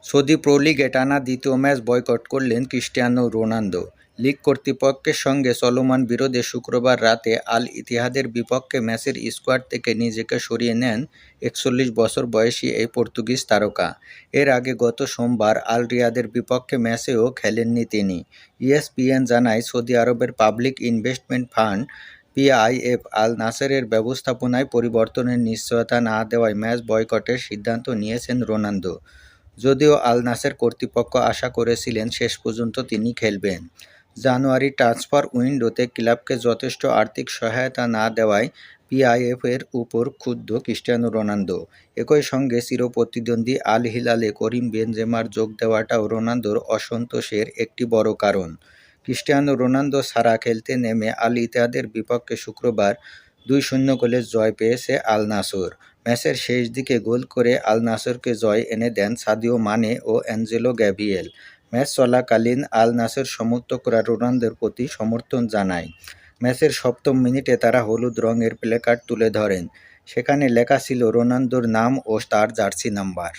Saudi pro লিগে টানা দ্বিতীয় ম্যাচ বয়কট করলেন ক্রিস্টিয়ানো রোনালদো। লিগ কর্তৃপক্ষের সঙ্গে চলমান বিরোধে শুক্রবার রাতে আল ইতিহাদের বিপক্ষে ম্যাচের স্কোয়াড থেকে নিজেকে সরিয়ে নেন 41 বছর বয়সী এই পর্তুগিজ তারকা। এর আগে গত সোমবার আল রিয়াদের বিপক্ষে ম্যাচেও খেলেননি তিনি। ইএসপিএন জানায়, সৌদি আরবের পাবলিক ইনভেস্টমেন্ট ফান্ড পিআইএফ আল নাসেরের ব্যবস্থাপনায় পরিবর্তনের নিশ্চয়তা না দেওয়ায় ম্যাচ বয়কটের সিদ্ধান্ত নিয়েছেন রোনালদো। যদিও আল নাসের কর্তৃপক্ষ আশা করেছিলেন শেষ পর্যন্ত তিনি খেলবেন। জানুয়ারি ট্রান্সফার উইন্ডোতে ক্লাবকে যথেষ্ট আর্থিক সহায়তা না দেওয়ায় পিআইএফের উপর ক্ষুব্ধ ক্রিস্টিয়ানো রোনালদো। একই সঙ্গে চিরপ্রতিদ্বন্দ্বী আল হিলালে করিম বেনজেমার যোগ দেওয়াটাও রোনালদোর অসন্তোষের একটি বড় কারণ। ক্রিস্টিয়ানো রোনালদো ছাড়া খেলতে নেমে আল ইতিহাদের বিপক্ষে শুক্রবার 2-0 গোলে জয় পেয়েছে আল নাসর। ম্যাচের শেষ দিকে গোল করে আল নাসরকে জয় এনে দেন সাদিও মানে ও অ্যাঞ্জেলো গ্যাব্রিয়েল। ম্যাচ চলাকালীন আল নাসর সমর্থকরা রোনালদোর প্রতি সমর্থন জানায়। ম্যাচের 7ম মিনিটে তারা হলুদ রঙের প্ল্যাকার্ড তুলে ধরেন। সেখানে লেখা ছিল রোনালদোর নাম ও তার জার্সি নাম্বার।